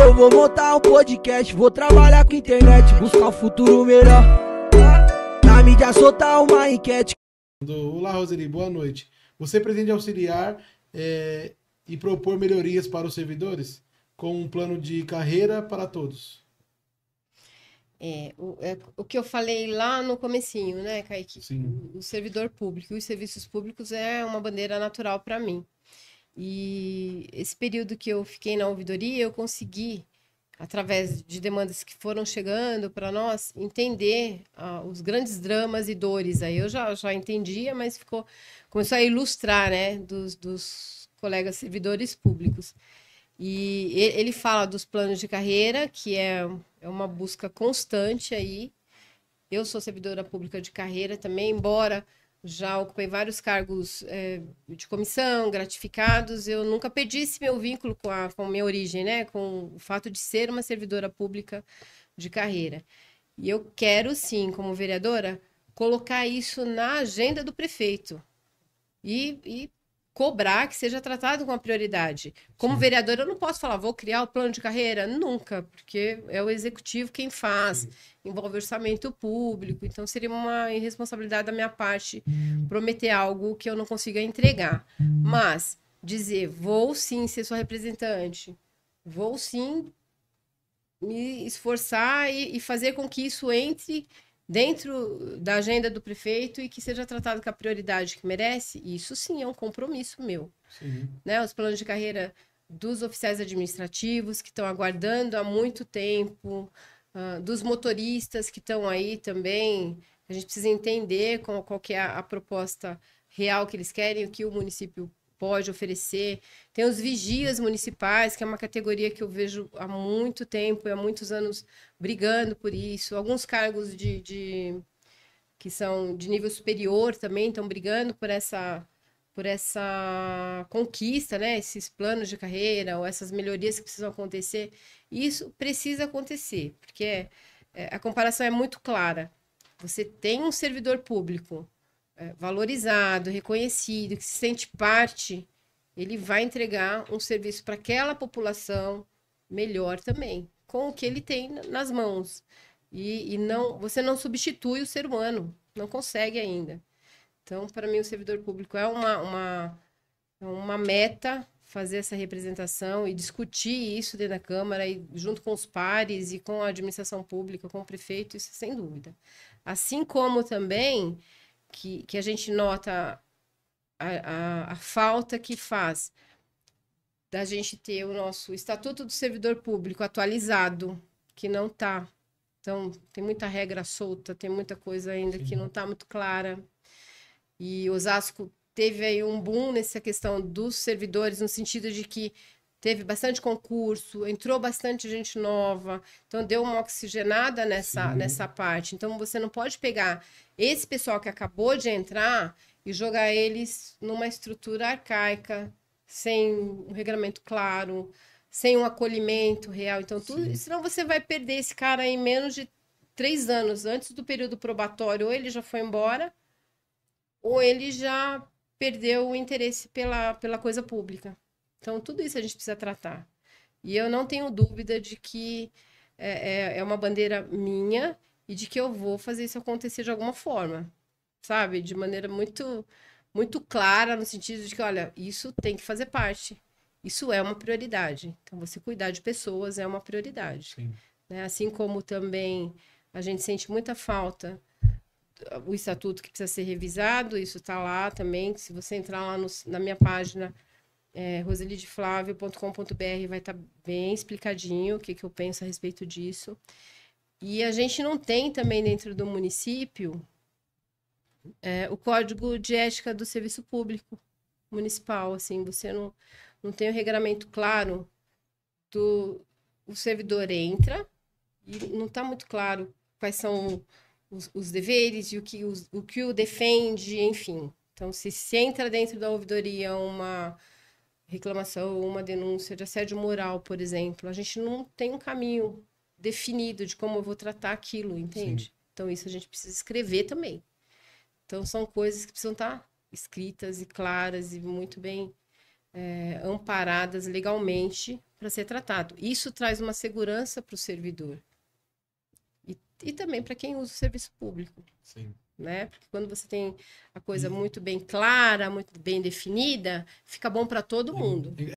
eu vou montar um podcast, vou trabalhar com internet, buscar um futuro melhor. Na mídia soltar uma enquete. Olá, Roseli, boa noite. Você pretende auxiliar e propor melhorias para os servidores com um plano de carreira para todos? O que eu falei lá no comecinho, né, Kaique? Sim. O servidor público e os serviços públicos é uma bandeira natural para mim. E esse período que eu fiquei na ouvidoria, eu consegui, através de demandas que foram chegando para nós, entender os grandes dramas e dores. Aí eu já entendia, mas começou a ilustrar, né, dos colegas servidores públicos. E ele fala dos planos de carreira, que é uma busca constante aí. Eu sou servidora pública de carreira também, embora já ocupei vários cargos de comissão, gratificados, eu nunca perdi esse meu vínculo com a minha origem, né? Com o fato de ser uma servidora pública de carreira. E eu quero, sim, como vereadora, colocar isso na agenda do prefeito e cobrar que seja tratado com a prioridade. Como vereadora, eu não posso falar, vou criar o plano de carreira? Nunca, porque é o executivo quem faz, envolve orçamento público, então seria uma irresponsabilidade da minha parte prometer algo que eu não consiga entregar. Mas dizer, vou sim ser sua representante, vou sim me esforçar e fazer com que isso entre dentro da agenda do prefeito e que seja tratado com a prioridade que merece, isso sim é um compromisso meu. Sim. Né? Os planos de carreira dos oficiais administrativos que estão aguardando há muito tempo, dos motoristas que estão aí também, a gente precisa entender qual que é a proposta real que eles querem, o que o município pode oferecer. Tem os vigias municipais, que é uma categoria que eu vejo há muito tempo, há muitos anos brigando por isso. Alguns cargos que são de nível superior também estão brigando por essa conquista, né? Esses planos de carreira ou essas melhorias que precisam acontecer. Isso precisa acontecer, porque a comparação é muito clara. Você tem um servidor público valorizado, reconhecido, que se sente parte, ele vai entregar um serviço para aquela população melhor também, com o que ele tem nas mãos. E não, você não substitui o ser humano, não consegue ainda. Então, para mim, o servidor público é uma meta fazer essa representação e discutir isso dentro da Câmara, e junto com os pares e com a administração pública, com o prefeito, isso sem dúvida. Assim como também que a gente nota a falta que faz da gente ter o nosso Estatuto do Servidor Público atualizado, que não está. Então, tem muita regra solta, tem muita coisa ainda que não está muito clara. E Osasco teve aí um boom nessa questão dos servidores, no sentido de que teve bastante concurso, entrou bastante gente nova, então deu uma oxigenada nessa parte. Então, você não pode pegar esse pessoal que acabou de entrar e jogar eles numa estrutura arcaica, sem um regulamento claro, sem um acolhimento real. Então, senão você vai perder esse cara em menos de 3 anos, antes do período probatório, ou ele já foi embora, ou ele já perdeu o interesse pela coisa pública. Então, tudo isso a gente precisa tratar. E eu não tenho dúvida de que é uma bandeira minha e de que eu vou fazer isso acontecer de alguma forma, sabe? De maneira muito, muito clara, no sentido de que, olha, isso tem que fazer parte. Isso é uma prioridade. Então, você cuidar de pessoas é uma prioridade. Né? Assim como também a gente sente muita falta o estatuto que precisa ser revisado, isso está lá também. Se você entrar lá na minha página, roselideflavio.com.br, vai estar bem explicadinho o que eu penso a respeito disso. E a gente não tem também dentro do município o Código de Ética do Serviço Público Municipal. Assim, você não tem um regramento claro o servidor entra e não está muito claro quais são os deveres e o que o defende, enfim. Então, se entra dentro da ouvidoria uma reclamação ou uma denúncia de assédio moral, por exemplo, a gente não tem um caminho definido de como eu vou tratar aquilo, entende? Sim. Então, isso a gente precisa escrever também. Então, são coisas que precisam estar escritas e claras e muito bem amparadas legalmente para ser tratado. Isso traz uma segurança para o servidor. E também para quem usa o serviço público. Sim. Né? Porque quando você tem a coisa muito bem clara, muito bem definida, fica bom para todo mundo.